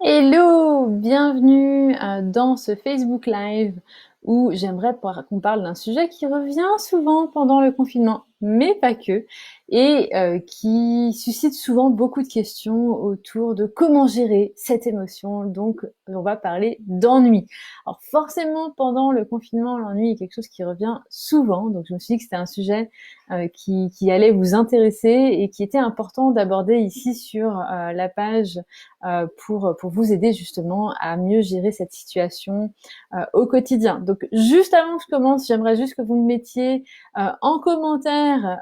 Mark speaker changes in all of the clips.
Speaker 1: Hello, bienvenue dans ce Facebook Live où j'aimerais qu'on parle d'un sujet qui revient souvent pendant le confinement, mais pas que, et qui suscite souvent beaucoup de questions autour de comment gérer cette émotion. Donc, on va parler d'ennui. Alors forcément, pendant le confinement, l'ennui est quelque chose qui revient souvent, donc je me suis dit que c'était un sujet qui allait vous intéresser et qui était important d'aborder ici sur la page pour vous aider justement à mieux gérer cette situation au quotidien. Donc juste avant que je commence, j'aimerais juste que vous me mettiez en commentaire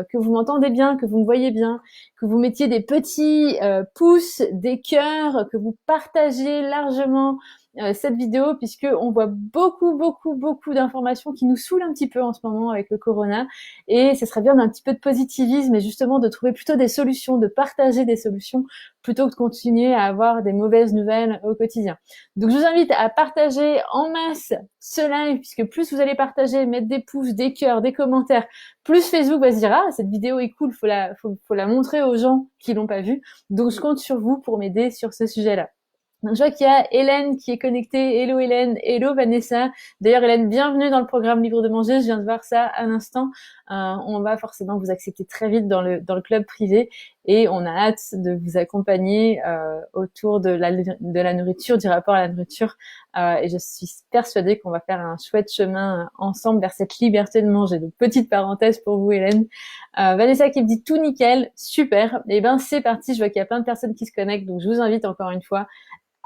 Speaker 1: que vous m'entendez bien, que vous me voyez bien, que vous mettiez des petits pouces, des cœurs, que vous partagez largement cette vidéo, puisque on voit beaucoup d'informations qui nous saoulent un petit peu en ce moment avec le corona, et ce serait bien d'un petit peu de positivisme et justement de trouver plutôt des solutions, de partager des solutions plutôt que de continuer à avoir des mauvaises nouvelles au quotidien. Donc je vous invite à partager en masse ce live, puisque plus vous allez partager, mettre des pouces, des cœurs, des commentaires, plus Facebook va se dire ah cette vidéo est cool, faut la montrer aux gens qui l'ont pas vue. Donc je compte sur vous pour m'aider sur ce sujet-là. Donc, je vois qu'il y a Hélène qui est connectée. Hello Hélène, hello Vanessa. D'ailleurs Hélène, bienvenue dans le programme Libre de manger. Je viens de voir ça à l'instant. On va forcément vous accepter très vite dans le club privé et on a hâte de vous accompagner autour de la nourriture, du rapport à la nourriture. Et je suis persuadée qu'on va faire un chouette chemin ensemble vers cette liberté de manger. Donc petite parenthèse pour vous Hélène. Vanessa qui me dit tout nickel, super. Et ben c'est parti. Je vois qu'il y a plein de personnes qui se connectent, donc je vous invite encore une fois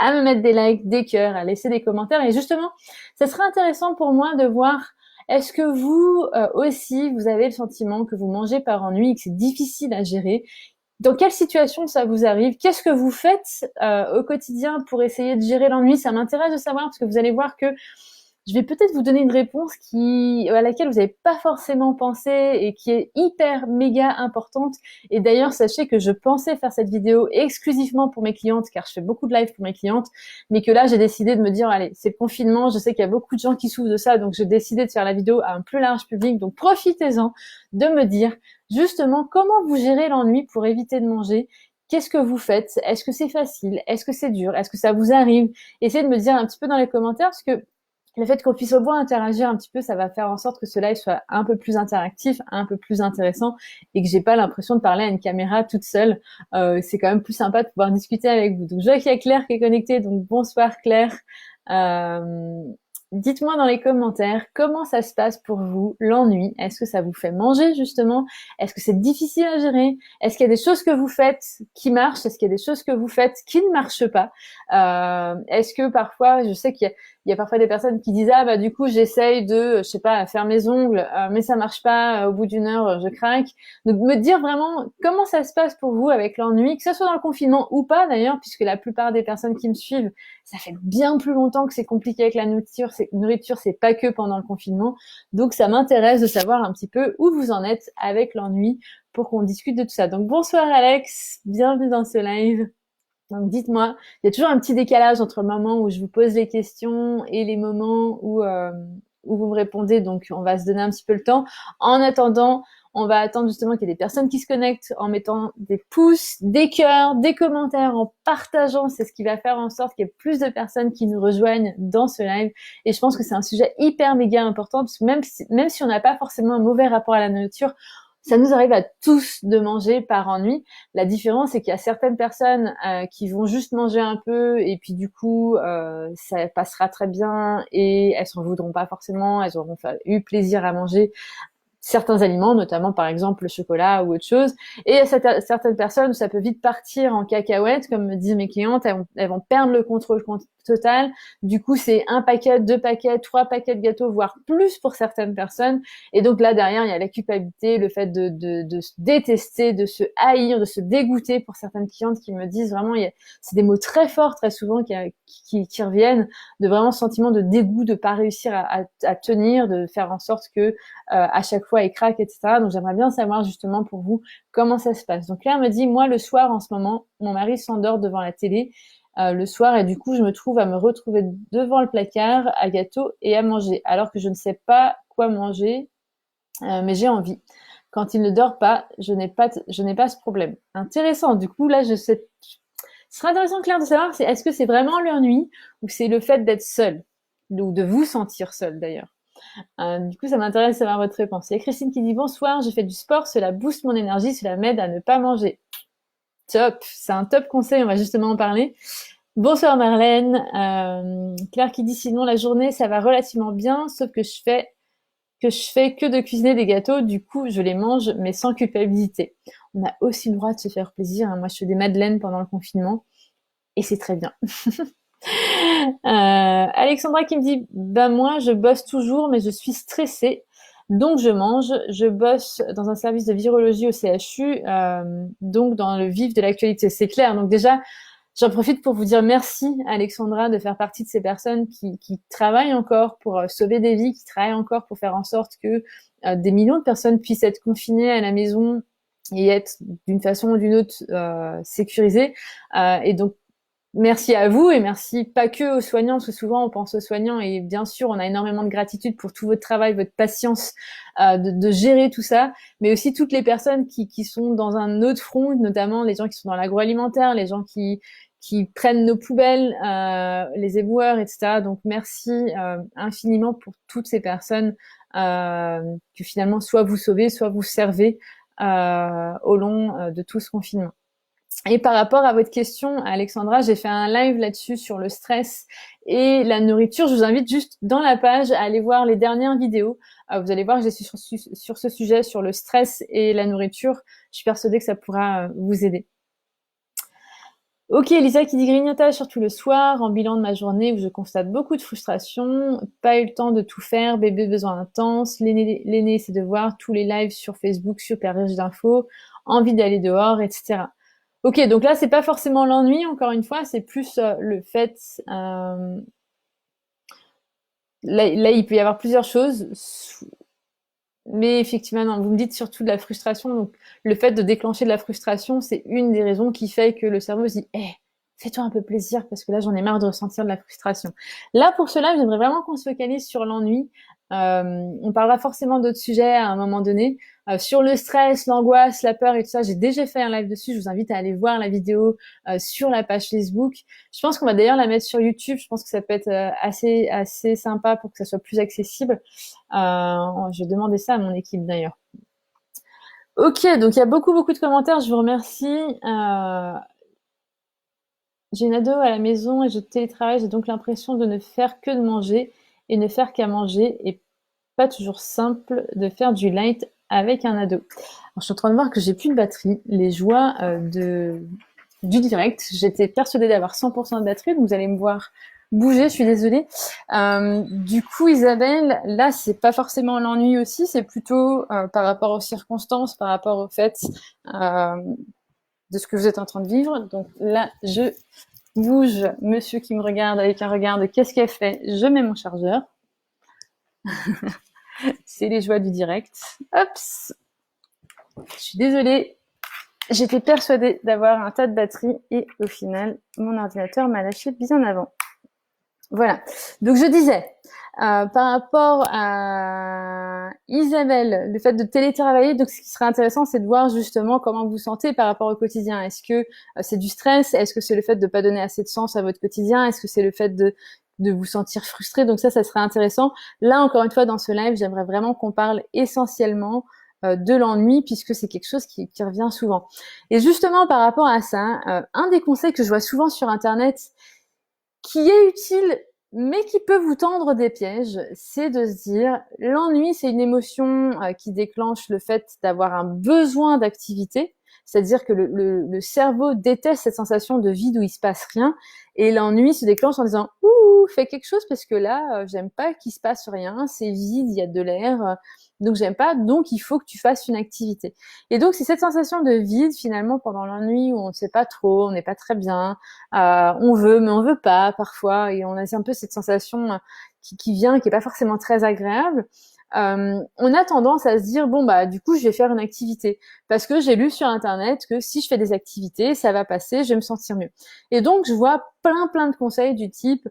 Speaker 1: à me mettre des likes, des cœurs, à laisser des commentaires. Et justement, ça serait intéressant pour moi de voir, est-ce que vous aussi, vous avez le sentiment que vous mangez par ennui et que c'est difficile à gérer? Dans quelle situation ça vous arrive? Qu'est-ce que vous faites au quotidien pour essayer de gérer l'ennui? Ça m'intéresse de savoir, parce que vous allez voir que je vais peut-être vous donner une réponse à laquelle vous n'avez pas forcément pensé et qui est hyper méga importante. Et d'ailleurs, sachez que je pensais faire cette vidéo exclusivement pour mes clientes, car je fais beaucoup de live pour mes clientes, mais que là, j'ai décidé de me dire, allez, c'est le confinement, je sais qu'il y a beaucoup de gens qui souffrent de ça, donc j'ai décidé de faire la vidéo à un plus large public. Donc profitez-en de me dire justement comment vous gérez l'ennui pour éviter de manger. Qu'est-ce que vous faites? Est-ce que c'est facile? Est-ce que c'est dur? Est-ce que ça vous arrive? Essayez de me dire un petit peu dans les commentaires, parce que le fait qu'on puisse au moins interagir un petit peu, ça va faire en sorte que ce live soit un peu plus interactif, un peu plus intéressant, et que j'ai pas l'impression de parler à une caméra toute seule. C'est quand même plus sympa de pouvoir discuter avec vous. Donc je vois qu'il y a Claire qui est connectée, donc bonsoir Claire. Euh, Dites-moi dans les commentaires comment ça se passe pour vous, l'ennui. Est-ce que ça vous fait manger justement? Est-ce que c'est difficile à gérer? Est-ce qu'il y a des choses que vous faites qui marchent? Est-ce qu'il y a des choses que vous faites qui ne marchent pas? Est-ce que parfois, je sais qu'il y a parfois des personnes qui disent ah bah du coup j'essaye de je sais pas faire mes ongles mais ça marche pas, au bout d'une heure je craque. Donc me dire vraiment comment ça se passe pour vous avec l'ennui, que ce soit dans le confinement ou pas d'ailleurs, puisque la plupart des personnes qui me suivent, ça fait bien plus longtemps que c'est compliqué avec la nourriture, c'est pas que pendant le confinement. Donc ça m'intéresse de savoir un petit peu où vous en êtes avec l'ennui pour qu'on discute de tout ça. Donc bonsoir Alex, bienvenue dans ce live. Donc dites-moi, il y a toujours un petit décalage entre le moment où je vous pose les questions et les moments où vous me répondez. Donc on va se donner un petit peu le temps. En attendant, on va attendre justement qu'il y ait des personnes qui se connectent en mettant des pouces, des cœurs, des commentaires, en partageant. C'est ce qui va faire en sorte qu'il y ait plus de personnes qui nous rejoignent dans ce live. Et je pense que c'est un sujet hyper méga important, parce que même si on n'a pas forcément un mauvais rapport à la nourriture, ça nous arrive à tous de manger par ennui. La différence, c'est qu'il y a certaines personnes qui vont juste manger un peu et puis du coup, ça passera très bien et elles s'en voudront pas forcément. Elles auront eu plaisir à manger certains aliments, notamment par exemple le chocolat ou autre chose. Et à certaines personnes, ça peut vite partir en cacahuète, comme me disent mes clientes, elles vont perdre le contrôle total. Du coup, c'est un paquet, deux paquets, trois paquets de gâteaux, voire plus pour certaines personnes. Et donc là, derrière, il y a la culpabilité, le fait de se détester, de se haïr, de se dégoûter pour certaines clientes qui me disent vraiment, c'est des mots très forts, très souvent, qui reviennent, de vraiment ce sentiment de dégoût, de pas réussir à tenir, de faire en sorte que à chaque fois il craque, etc. Donc j'aimerais bien savoir justement pour vous comment ça se passe. Donc Claire me dit, moi le soir en ce moment, mon mari s'endort devant la télé le soir et du coup je me trouve à me retrouver devant le placard à gâteaux et à manger alors que je ne sais pas quoi manger, mais j'ai envie. Quand il ne dort pas, je n'ai pas ce problème. Intéressant. Du coup là Ce sera intéressant, Claire, de savoir, est-ce que c'est vraiment l'ennui ou c'est le fait d'être seul, ou de vous sentir seul d'ailleurs. Du coup, ça m'intéresse de savoir votre réponse. Il y a Christine qui dit bonsoir, je fais du sport, cela booste mon énergie, cela m'aide à ne pas manger. Top, c'est un top conseil, on va justement en parler. Bonsoir Marlène. Claire qui dit sinon la journée ça va relativement bien, sauf que je fais que de cuisiner des gâteaux, du coup je les mange mais sans culpabilité. On a aussi le droit de se faire plaisir, hein. Moi je fais des madeleines pendant le confinement et c'est très bien. Alexandra qui me dit bah moi je bosse toujours mais je suis stressée donc je mange. Je bosse dans un service de virologie au CHU, donc dans le vif de l'actualité, c'est clair. Donc déjà j'en profite pour vous dire merci Alexandra de faire partie de ces personnes qui travaillent encore pour sauver des vies, qui travaillent encore pour faire en sorte que des millions de personnes puissent être confinées à la maison et être d'une façon ou d'une autre sécurisées. Et donc merci à vous et merci pas que aux soignants, parce que souvent on pense aux soignants et bien sûr on a énormément de gratitude pour tout votre travail, votre patience de gérer tout ça, mais aussi toutes les personnes qui sont dans un autre front, notamment les gens qui sont dans l'agroalimentaire, les gens qui prennent nos poubelles, les éboueurs, etc. Donc merci infiniment pour toutes ces personnes que finalement soit vous sauvez, soit vous servez au long de tout ce confinement. Et par rapport à votre question, Alexandra, j'ai fait un live là-dessus sur le stress et la nourriture. Je vous invite juste dans la page à aller voir les dernières vidéos. Vous allez voir que j'ai sur ce sujet, sur le stress et la nourriture. Je suis persuadée que ça pourra vous aider. Ok, Lisa qui dit grignotage surtout le soir, en bilan de ma journée où je constate beaucoup de frustration, pas eu le temps de tout faire, bébé besoin intense, l'aîné ses devoirs, tous les lives sur Facebook, super riche d'infos, envie d'aller dehors, etc. Ok, donc là, c'est pas forcément l'ennui, encore une fois, c'est plus le fait... Là, il peut y avoir plusieurs choses, mais effectivement, non, vous me dites surtout de la frustration. Donc, le fait de déclencher de la frustration, c'est une des raisons qui fait que le cerveau se dit fais-toi un peu plaisir, parce que là, j'en ai marre de ressentir de la frustration. Là, pour cela, j'aimerais vraiment qu'on se focalise sur l'ennui. On parlera forcément d'autres sujets à un moment donné. Sur le stress, l'angoisse, la peur et tout ça, j'ai déjà fait un live dessus. Je vous invite à aller voir la vidéo sur la page Facebook. Je pense qu'on va d'ailleurs la mettre sur YouTube. Je pense que ça peut être assez sympa pour que ça soit plus accessible. Je vais demander ça à mon équipe d'ailleurs. Ok, donc il y a beaucoup de commentaires. Je vous remercie. J'ai une ado à la maison et je télétravaille. J'ai donc l'impression de ne faire que de manger et ne faire qu'à manger et pas toujours simple de faire du light avec un ado. Alors, je suis en train de voir que j'ai plus de batterie. Les joies du direct. J'étais persuadée d'avoir 100% de batterie, donc vous allez me voir bouger, je suis désolée. Du coup, Isabelle, là, c'est pas forcément l'ennui aussi, c'est plutôt par rapport aux circonstances, par rapport au fait de ce que vous êtes en train de vivre. Donc là, je bouge monsieur qui me regarde avec un regard de qu'est-ce qu'elle fait. Je mets mon chargeur. C'est les joies du direct. Hops. Je suis désolée. J'étais persuadée d'avoir un tas de batterie et au final, mon ordinateur m'a lâché bien avant. Voilà. Donc je disais, par rapport à Isabelle, le fait de télétravailler, donc ce qui serait intéressant, c'est de voir justement comment vous sentez par rapport au quotidien. Est-ce que c'est du stress? Est-ce que c'est le fait de pas donner assez de sens à votre quotidien? Est-ce que c'est le fait de vous sentir frustré? Donc ça serait intéressant. Là, encore une fois, dans ce live, j'aimerais vraiment qu'on parle essentiellement de l'ennui, puisque c'est quelque chose qui revient souvent. Et justement, par rapport à ça, un des conseils que je vois souvent sur Internet, qui est utile, mais qui peut vous tendre des pièges, c'est de se dire, l'ennui, c'est une émotion qui déclenche le fait d'avoir un besoin d'activité, c'est-à-dire que le cerveau déteste cette sensation de vide où il se passe rien, et l'ennui se déclenche en disant, ouh, fais quelque chose parce que là, j'aime pas qu'il se passe rien, c'est vide, il y a de l'air, donc j'aime pas, donc il faut que tu fasses une activité. Et donc c'est cette sensation de vide finalement pendant l'ennui où on ne sait pas trop, on n'est pas très bien, on veut mais on veut pas parfois, et on a un peu cette sensation qui vient, qui est pas forcément très agréable. On a tendance à se dire bon bah du coup je vais faire une activité parce que j'ai lu sur internet que si je fais des activités ça va passer, je vais me sentir mieux. Et donc je vois plein de conseils du type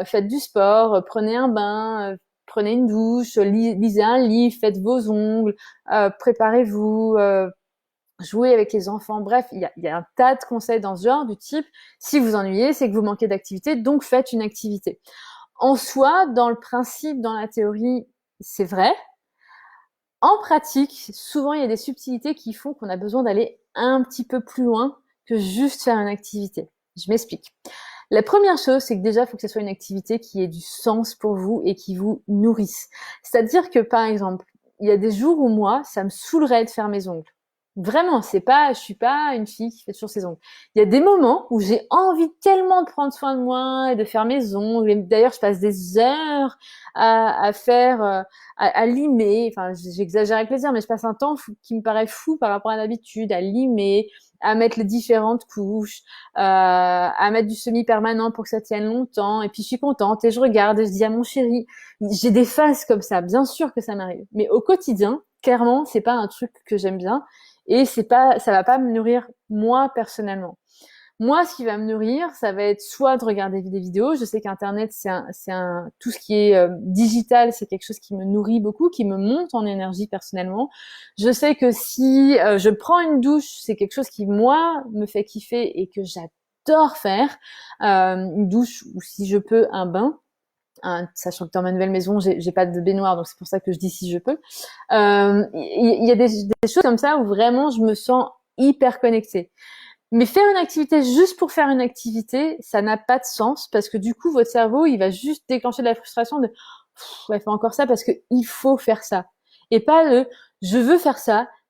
Speaker 1: faites du sport, prenez un bain, prenez une douche, lisez un livre, faites vos ongles, préparez-vous, jouer avec les enfants. Bref, il y a un tas de conseils dans ce genre, du type, si vous ennuyez, c'est que vous manquez d'activité, donc faites une activité. En soi, dans le principe, dans la théorie, c'est vrai. En pratique, souvent, il y a des subtilités qui font qu'on a besoin d'aller un petit peu plus loin que juste faire une activité. Je m'explique. La première chose, c'est que déjà, il faut que ce soit une activité qui ait du sens pour vous et qui vous nourrisse. C'est-à-dire que, par exemple, il y a des jours où moi, ça me saoulerait de faire mes ongles. Vraiment, je suis pas une fille qui fait toujours ses ongles. Il y a des moments où j'ai envie tellement de prendre soin de moi et de faire mes ongles. Et d'ailleurs, je passe des heures à faire, à limer. Enfin, j'exagère avec plaisir, mais je passe un temps qui me paraît fou par rapport à l'habitude, à limer, à mettre les différentes couches, à mettre du semi-permanent pour que ça tienne longtemps. Et puis, je suis contente et je regarde et je dis à mon chéri, j'ai des phases comme ça. Bien sûr que ça m'arrive. Mais au quotidien, clairement, c'est pas un truc que j'aime bien. Et ça va pas me nourrir moi personnellement. Moi, ce qui va me nourrir, ça va être soit de regarder des vidéos. Je sais qu'Internet, tout ce qui est digital, c'est quelque chose qui me nourrit beaucoup, qui me monte en énergie personnellement. Je sais que si je prends une douche, c'est quelque chose qui moi me fait kiffer et que j'adore faire. Une douche ou si je peux un bain. Sachant que dans ma nouvelle maison, j'ai pas de baignoire, donc c'est pour ça que je dis si je peux. Il y a des choses comme ça où vraiment je me sens hyper connectée. Mais faire une activité juste pour faire une activité, ça n'a pas de sens parce que du coup, votre cerveau, il va juste déclencher de la frustration de ouais, fais encore ça parce que il faut faire ça. Et pas le je veux faire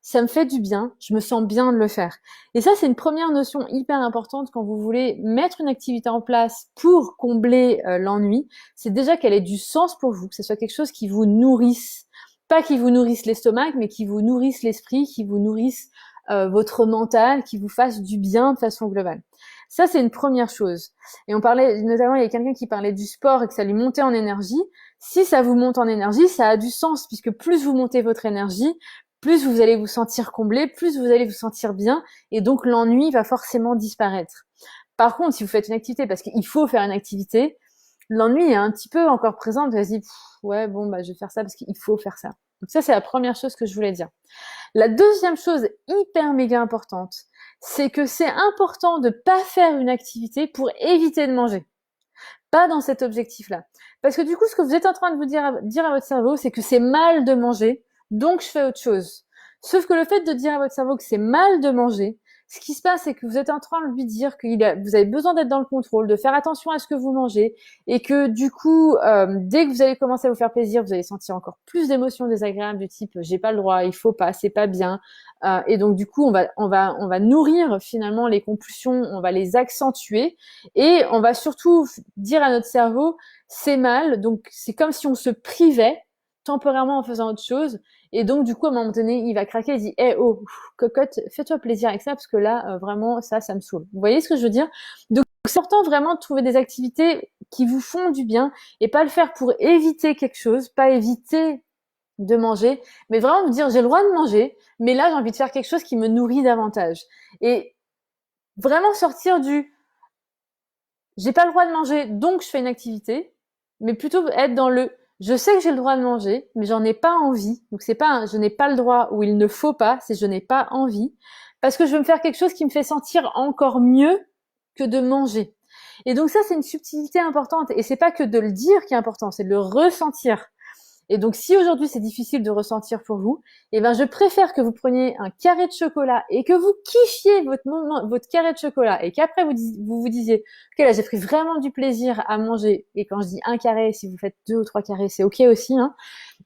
Speaker 1: ça me fait du bien, je me sens bien de le faire. Et ça, c'est une première notion hyper importante quand vous voulez mettre une activité en place pour combler l'ennui. C'est déjà qu'elle ait du sens pour vous, que ce soit quelque chose qui vous nourrisse. Pas qui vous nourrisse l'estomac, mais qui vous nourrisse l'esprit, qui vous nourrisse votre mental, qui vous fasse du bien de façon globale. Ça, c'est une première chose. Et on parlait, notamment, il y a quelqu'un qui parlait du sport et que ça lui montait en énergie. Si ça vous monte en énergie, ça a du sens, puisque plus vous montez votre énergie, plus vous allez vous sentir comblé, plus vous allez vous sentir bien, et donc l'ennui va forcément disparaître. Par contre, si vous faites une activité parce qu'il faut faire une activité, l'ennui est un petit peu encore présent, vous allez dire, ouais, bon, bah, je vais faire ça parce qu'il faut faire ça. Donc ça, c'est la première chose que je voulais dire. La deuxième chose hyper méga importante, c'est que c'est important de pas faire une activité pour éviter de manger. Pas dans cet objectif-là. Parce que du coup, ce que vous êtes en train de vous dire à votre cerveau, c'est que c'est mal de manger, donc je fais autre chose. Sauf que le fait de dire à votre cerveau que c'est mal de manger, ce qui se passe, c'est que vous êtes en train de lui dire que vous avez besoin d'être dans le contrôle, de faire attention à ce que vous mangez, et que du coup, dès que vous allez commencer à vous faire plaisir, vous allez sentir encore plus d'émotions désagréables du type j'ai pas le droit, il faut pas, c'est pas bien. Et donc du coup, on va nourrir finalement les compulsions, on va les accentuer, et on va surtout dire à notre cerveau c'est mal. Donc c'est comme si on se privait temporairement en faisant autre chose. Et donc, du coup, à un moment donné, il va craquer, il dit, eh oh, cocotte, fais-toi plaisir avec ça, parce que là, vraiment, ça me saoule. Vous voyez ce que je veux dire? Donc, c'est important vraiment de trouver des activités qui vous font du bien et pas le faire pour éviter quelque chose, pas éviter de manger, mais vraiment vous dire, j'ai le droit de manger, mais là, j'ai envie de faire quelque chose qui me nourrit davantage. Et vraiment sortir j'ai pas le droit de manger, donc je fais une activité, mais plutôt être dans je sais que j'ai le droit de manger, mais j'en ai pas envie. Donc c'est pas je n'ai pas le droit ou il ne faut pas, c'est je n'ai pas envie, parce que je veux me faire quelque chose qui me fait sentir encore mieux que de manger. Et donc ça, c'est une subtilité importante. Et c'est pas que de le dire qui est important, c'est de le ressentir. Et donc, si aujourd'hui c'est difficile de ressentir pour vous, eh ben, je préfère que vous preniez un carré de chocolat et que vous kiffiez votre carré de chocolat et qu'après vous disiez, ok, là, j'ai pris vraiment du plaisir à manger. Et quand je dis un carré, si vous faites 2 ou 3 carrés, c'est ok aussi, hein.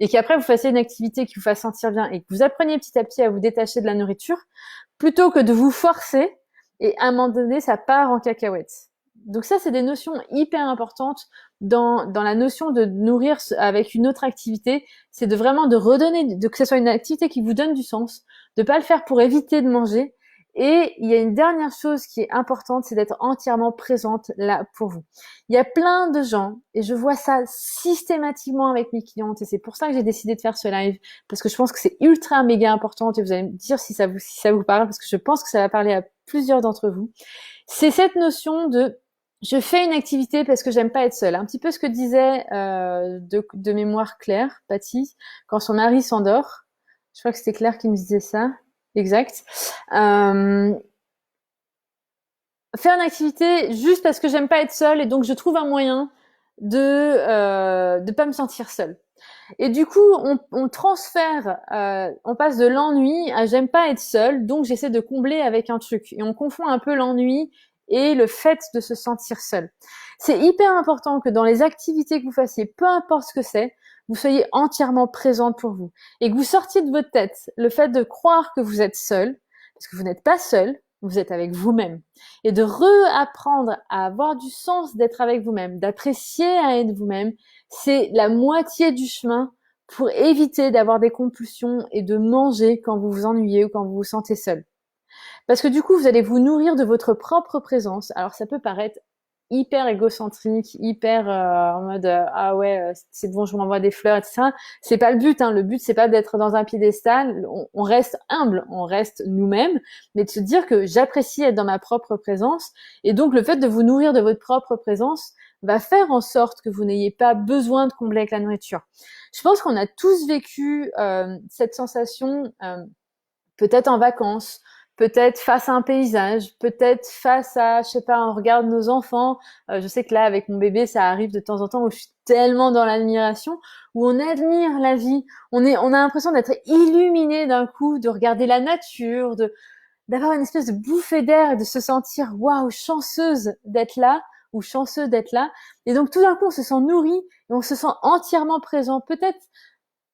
Speaker 1: Et qu'après vous fassiez une activité qui vous fasse sentir bien et que vous appreniez petit à petit à vous détacher de la nourriture plutôt que de vous forcer et à un moment donné, ça part en cacahuète. Donc ça, c'est des notions hyper importantes dans la notion de nourrir avec une autre activité. C'est de vraiment de redonner, que ce soit une activité qui vous donne du sens, de pas le faire pour éviter de manger. Et il y a une dernière chose qui est importante, c'est d'être entièrement présente là pour vous. Il y a plein de gens, et je vois ça systématiquement avec mes clientes, et c'est pour ça que j'ai décidé de faire ce live, parce que je pense que c'est ultra méga important, et vous allez me dire si ça vous parle, parce que je pense que ça va parler à plusieurs d'entre vous. C'est cette notion de je fais une activité parce que j'aime pas être seule. Un petit peu ce que disait de mémoire Claire, Patty, quand son mari s'endort. Je crois que c'était Claire qui me disait ça. exact. Euh, Faire une activité juste parce que j'aime pas être seule et donc je trouve un moyen de pas me sentir seule. Et du coup, on transfère, on passe de l'ennui à j'aime pas être seule, donc j'essaie de combler avec un truc. Et on confond un peu l'ennui et le fait de se sentir seule. C'est hyper important que dans les activités que vous fassiez, peu importe ce que c'est, vous soyez entièrement présente pour vous. Et que vous sortiez de votre tête le fait de croire que vous êtes seule, parce que vous n'êtes pas seule, vous êtes avec vous-même. Et de réapprendre à avoir du sens d'être avec vous-même, d'apprécier à être vous-même, c'est la moitié du chemin pour éviter d'avoir des compulsions et de manger quand vous vous ennuyez ou quand vous vous sentez seul. Parce que du coup, vous allez vous nourrir de votre propre présence. Alors ça peut paraître hyper égocentrique, hyper en mode ah ouais c'est bon je vous envoie des fleurs etc. C'est pas le but. Hein. Le but c'est pas d'être dans un piédestal. On reste humble, on reste nous-mêmes, mais de se dire que j'apprécie être dans ma propre présence et donc le fait de vous nourrir de votre propre présence va faire en sorte que vous n'ayez pas besoin de combler avec la nourriture. Je pense qu'on a tous vécu cette sensation. Peut-être en vacances, peut-être face à un paysage, peut-être face à, je sais pas, on regarde nos enfants. Je sais que là, avec mon bébé, ça arrive de temps en temps où je suis tellement dans l'admiration, où on admire la vie. On a l'impression d'être illuminé d'un coup, de regarder la nature, d'avoir une espèce de bouffée d'air et de se sentir, waouh, chanceuse d'être là ou chanceux d'être là. Et donc, tout d'un coup, on se sent nourri et on se sent entièrement présent. Peut-être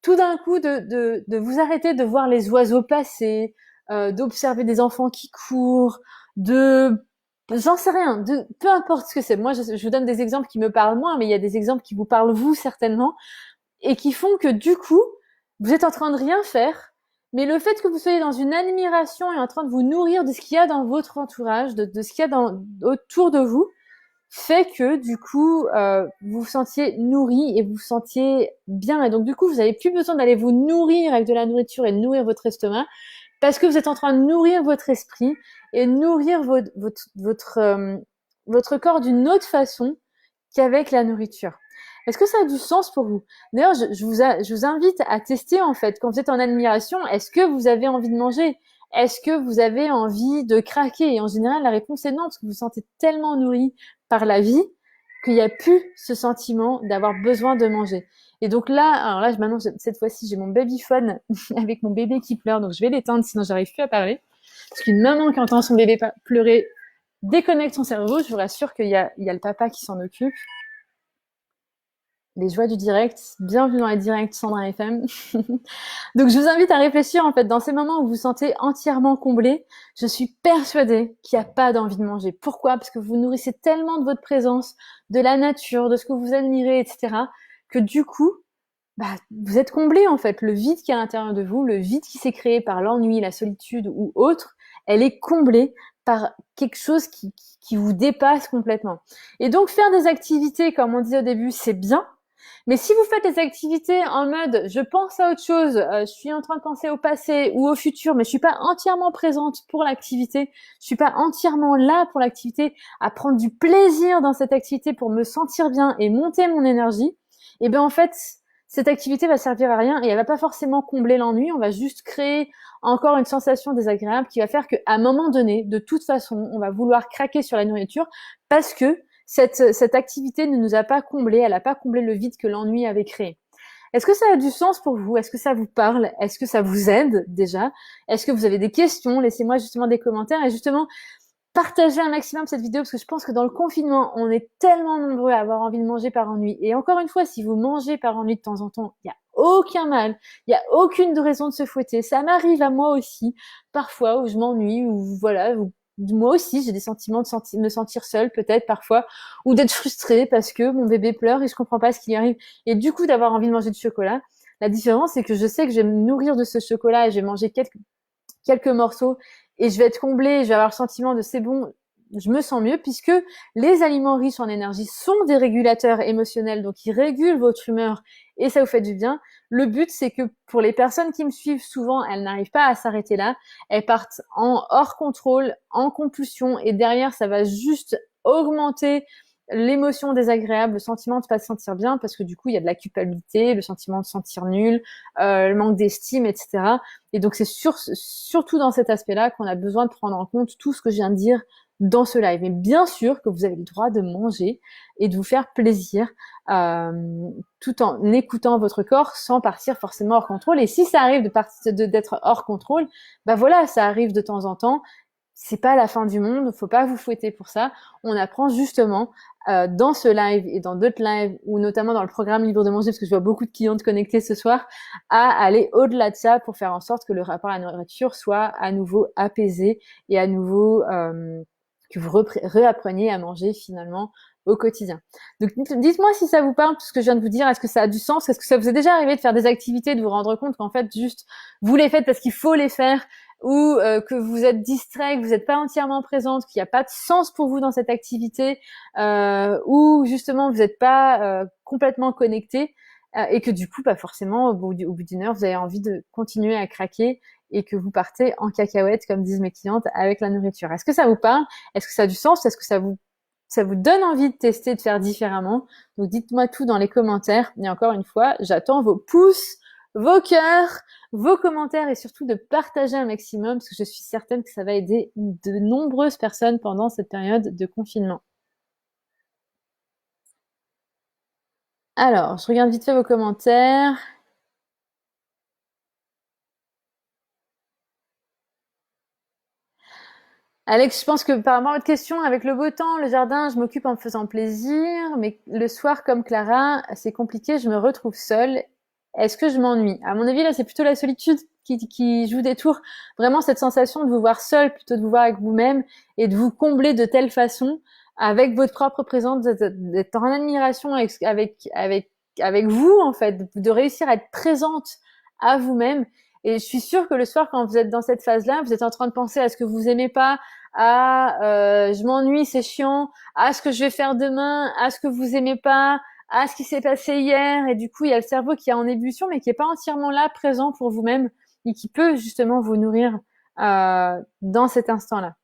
Speaker 1: tout d'un coup de vous arrêter de voir les oiseaux passer, d'observer des enfants qui courent, j'en sais rien, peu importe ce que c'est. Moi, je vous donne des exemples qui me parlent moins, mais il y a des exemples qui vous parlent vous certainement et qui font que du coup, vous êtes en train de rien faire, mais le fait que vous soyez dans une admiration et en train de vous nourrir de ce qu'il y a dans votre entourage, de ce qu'il y a autour de vous, fait que du coup vous vous sentiez nourri et vous vous sentiez bien et donc du coup vous avez plus besoin d'aller vous nourrir avec de la nourriture et de nourrir votre estomac parce que vous êtes en train de nourrir votre esprit et de nourrir votre corps d'une autre façon qu'avec la nourriture. Est-ce que ça a du sens pour vous? D'ailleurs, je vous invite à tester en fait. Quand vous êtes en admiration, est-ce que vous avez envie de manger? Est-ce que vous avez envie de craquer? Et en général, la réponse est non, parce que vous vous sentez tellement nourri par la vie qu'il n'y a plus ce sentiment d'avoir besoin de manger. Et donc là, alors là, maintenant, cette fois-ci, j'ai mon babyphone avec mon bébé qui pleure, donc je vais l'éteindre, sinon j'arrive plus à parler. Parce qu'une maman qui entend son bébé pleurer déconnecte son cerveau. Je vous rassure qu'il y a le papa qui s'en occupe. Les joies du direct, bienvenue dans les directs Sandra FM. Donc je vous invite à réfléchir en fait dans ces moments où vous vous sentez entièrement comblé. Je suis persuadée qu'il n'y a pas d'envie de manger. Pourquoi? Parce que vous nourrissez tellement de votre présence, de la nature, de ce que vous admirez, etc. que du coup, vous êtes comblé en fait. Le vide qui est à l'intérieur de vous, le vide qui s'est créé par l'ennui, la solitude ou autre, elle est comblée par quelque chose qui vous dépasse complètement. Et donc faire des activités, comme on disait au début, c'est bien. Mais si vous faites des activités en mode je pense à autre chose, je suis en train de penser au passé ou au futur, mais je suis pas entièrement présente pour l'activité, je suis pas entièrement là pour l'activité, à prendre du plaisir dans cette activité pour me sentir bien et monter mon énergie, et bien en fait cette activité va servir à rien et elle va pas forcément combler l'ennui, on va juste créer encore une sensation désagréable qui va faire qu'à un moment donné, de toute façon, on va vouloir craquer sur la nourriture parce que cette activité ne nous a pas comblé, elle n'a pas comblé le vide que l'ennui avait créé. Est-ce que ça a du sens pour vous? Est-ce que ça vous parle? Est-ce que ça vous aide déjà? Est-ce que vous avez des questions? Laissez-moi justement des commentaires et justement partagez un maximum cette vidéo parce que je pense que dans le confinement, on est tellement nombreux à avoir envie de manger par ennui. Et encore une fois, si vous mangez par ennui de temps en temps, il n'y a aucun mal, il n'y a aucune raison de se fouetter. Ça m'arrive à moi aussi, parfois, où je m'ennuie, ou voilà, moi aussi, j'ai des sentiments de me sentir seule, peut-être parfois, ou d'être frustrée parce que mon bébé pleure et je comprends pas ce qui lui arrive. Et du coup, d'avoir envie de manger du chocolat. La différence, c'est que je sais que je vais me nourrir de ce chocolat et je vais manger quelques morceaux et je vais être comblée, je vais avoir le sentiment de c'est bon, je me sens mieux puisque les aliments riches en énergie sont des régulateurs émotionnels, donc ils régulent votre humeur et ça vous fait du bien. Le but, c'est que pour les personnes qui me suivent, souvent, elles n'arrivent pas à s'arrêter là. Elles partent en hors contrôle, en compulsion et derrière, ça va juste augmenter l'émotion désagréable, le sentiment de pas se sentir bien, parce que du coup, il y a de la culpabilité, le sentiment de se sentir nul, le manque d'estime, etc. Et donc, c'est surtout dans cet aspect-là qu'on a besoin de prendre en compte tout ce que je viens de dire dans ce live. Mais bien sûr que vous avez le droit de manger et de vous faire plaisir, tout en écoutant votre corps sans partir forcément hors contrôle. Et si ça arrive d'être hors contrôle, bah voilà, ça arrive de temps en temps. C'est pas la fin du monde, faut pas vous fouetter pour ça. On apprend justement dans ce live et dans d'autres lives, ou notamment dans le programme Libre de manger, parce que je vois beaucoup de clientes connectées ce soir, à aller au-delà de ça pour faire en sorte que le rapport à la nourriture soit à nouveau apaisé et à nouveau que vous réappreniez à manger finalement au quotidien. Donc dites-moi si ça vous parle, tout ce que je viens de vous dire. Est-ce que ça a du sens? Est-ce que ça vous est déjà arrivé de faire des activités, de vous rendre compte qu'en fait juste vous les faites parce qu'il faut les faire, ou que vous êtes distrait, que vous n'êtes pas entièrement présente, qu'il n'y a pas de sens pour vous dans cette activité, ou justement vous n'êtes pas complètement connecté, et que du coup, pas forcément, au bout d'une heure, vous avez envie de continuer à craquer et que vous partez en cacahuète, comme disent mes clientes, avec la nourriture. Est-ce que ça vous parle? Est-ce que ça a du sens? Est-ce que ça vous donne envie de tester, de faire différemment? Donc dites-moi tout dans les commentaires. Et encore une fois, j'attends vos pouces, vos cœurs, vos commentaires, et surtout de partager un maximum, parce que je suis certaine que ça va aider de nombreuses personnes pendant cette période de confinement. Alors, je regarde vite fait vos commentaires. Alex, je pense que par rapport à votre question, avec le beau temps, le jardin, je m'occupe en me faisant plaisir, mais le soir, comme Clara, c'est compliqué, je me retrouve seule. Est-ce que je m'ennuie? À mon avis, là, c'est plutôt la solitude qui joue des tours. Vraiment, cette sensation de vous voir seule plutôt de vous voir avec vous-même et de vous combler de telle façon avec votre propre présence, d'être en admiration avec vous, en fait, de réussir à être présente à vous-même. Et je suis sûre que le soir, quand vous êtes dans cette phase-là, vous êtes en train de penser à ce que vous aimez pas, à je m'ennuie, c'est chiant, à ce que je vais faire demain, à ce que vous aimez pas, à ce qui s'est passé hier. Et du coup, il y a le cerveau qui est en ébullition, mais qui est pas entièrement là, présent pour vous-même, et qui peut justement vous nourrir dans cet instant-là.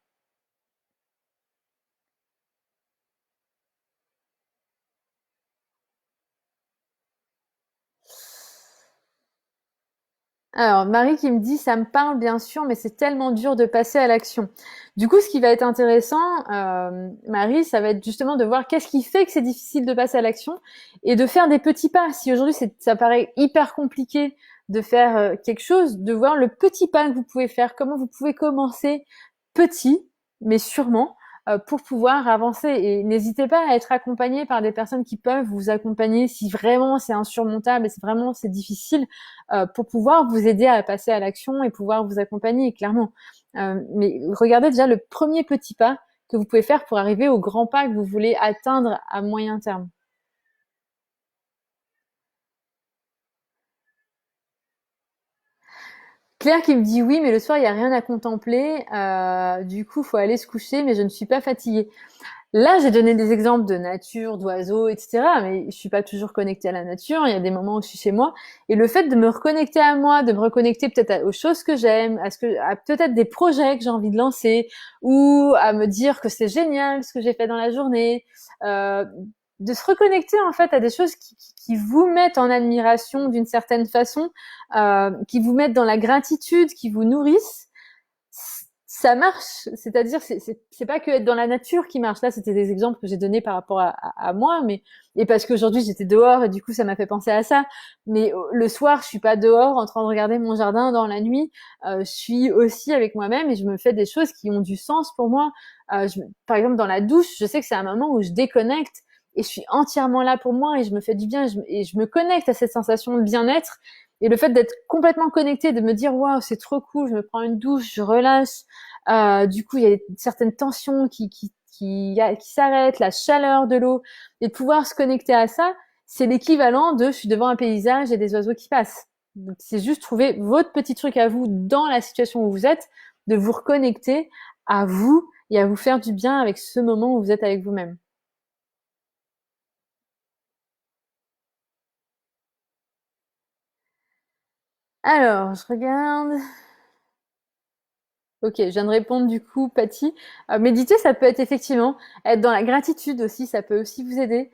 Speaker 1: Alors, Marie qui me dit, ça me parle bien sûr, mais c'est tellement dur de passer à l'action. Du coup, ce qui va être intéressant, Marie, ça va être justement de voir qu'est-ce qui fait que c'est difficile de passer à l'action et de faire des petits pas. Si aujourd'hui ça paraît hyper compliqué de faire quelque chose, de voir le petit pas que vous pouvez faire, comment vous pouvez commencer petit, mais sûrement, pour pouvoir avancer. Et n'hésitez pas à être accompagné par des personnes qui peuvent vous accompagner si vraiment c'est insurmontable et si vraiment c'est difficile, pour pouvoir vous aider à passer à l'action et pouvoir vous accompagner, clairement. Mais regardez déjà le premier petit pas que vous pouvez faire pour arriver au grand pas que vous voulez atteindre à moyen terme. Claire qui me dit oui, mais le soir, il n'y a rien à contempler. Du coup, faut aller se coucher, mais je ne suis pas fatiguée. Là, j'ai donné des exemples de nature, d'oiseaux, etc. Mais je suis pas toujours connectée à la nature. Il y a des moments où je suis chez moi. Et le fait de me reconnecter à moi, de me reconnecter peut-être aux choses que j'aime, à peut-être des projets que j'ai envie de lancer, ou à me dire que c'est génial ce que j'ai fait dans la journée, euh, de se reconnecter en fait à des choses qui vous mettent en admiration d'une certaine façon, qui vous mettent dans la gratitude, qui vous nourrissent, ça marche. C'est-à-dire, c'est pas que être dans la nature qui marche. Là, c'était des exemples que j'ai donnés par rapport à moi, mais et parce qu'aujourd'hui j'étais dehors et du coup ça m'a fait penser à ça. Mais le soir, je suis pas dehors en train de regarder mon jardin dans la nuit. Je suis aussi avec moi-même et je me fais des choses qui ont du sens pour moi. Par exemple, dans la douche, je sais que c'est un moment où je déconnecte et je suis entièrement là pour moi et je me fais du bien et je me connecte à cette sensation de bien-être. Et le fait d'être complètement connecté, de me dire waouh, c'est trop cool, je me prends une douche, je relâche. Du coup, il y a certaines tensions qui s'arrêtent, la chaleur de l'eau, et de pouvoir se connecter à ça, c'est l'équivalent de je suis devant un paysage et des oiseaux qui passent. Donc, c'est juste trouver votre petit truc à vous dans la situation où vous êtes, de vous reconnecter à vous et à vous faire du bien avec ce moment où vous êtes avec vous-même. Alors, je regarde. Ok, je viens de répondre du coup, Patty. Méditer, ça peut être effectivement être dans la gratitude aussi, ça peut aussi vous aider.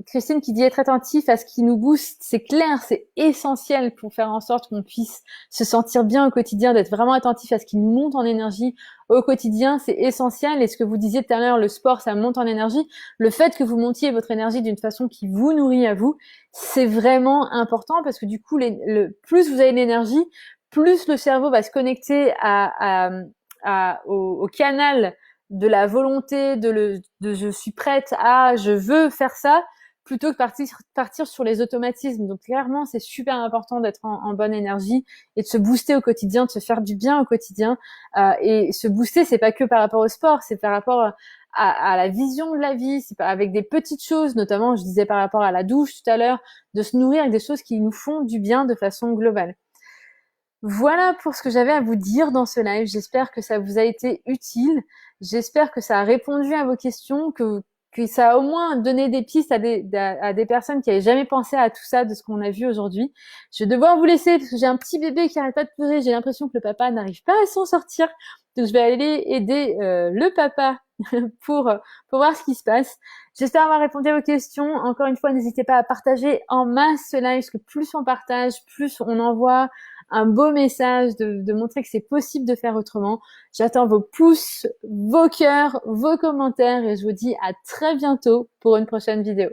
Speaker 1: Christine qui dit être attentif à ce qui nous booste, c'est clair, c'est essentiel pour faire en sorte qu'on puisse se sentir bien au quotidien, d'être vraiment attentif à ce qui nous monte en énergie au quotidien, c'est essentiel. Et ce que vous disiez tout à l'heure, le sport, ça monte en énergie. Le fait que vous montiez votre énergie d'une façon qui vous nourrit à vous, c'est vraiment important parce que du coup, plus vous avez d'énergie, plus le cerveau va se connecter au canal de la volonté, de je suis prête à, je veux faire ça, plutôt que partir sur les automatismes. Donc clairement, c'est super important d'être en bonne énergie et de se booster au quotidien, de se faire du bien au quotidien. Et se booster, c'est pas que par rapport au sport, c'est par rapport à la vision de la vie, c'est avec des petites choses, notamment, je disais par rapport à la douche tout à l'heure, de se nourrir avec des choses qui nous font du bien de façon globale. Voilà pour ce que j'avais à vous dire dans ce live. J'espère que ça vous a été utile. J'espère que ça a répondu à vos questions, que ça a au moins donné des pistes à des personnes qui n'avaient jamais pensé à tout ça de ce qu'on a vu aujourd'hui. Je vais devoir vous laisser parce que j'ai un petit bébé qui arrête pas de pleurer. J'ai l'impression que le papa n'arrive pas à s'en sortir. Donc je vais aller aider le papa pour voir ce qui se passe. J'espère avoir répondu à vos questions. Encore une fois, n'hésitez pas à partager en masse ce live parce que plus on partage, plus on envoie un beau message de montrer que c'est possible de faire autrement. J'attends vos pouces, vos cœurs, vos commentaires et je vous dis à très bientôt pour une prochaine vidéo.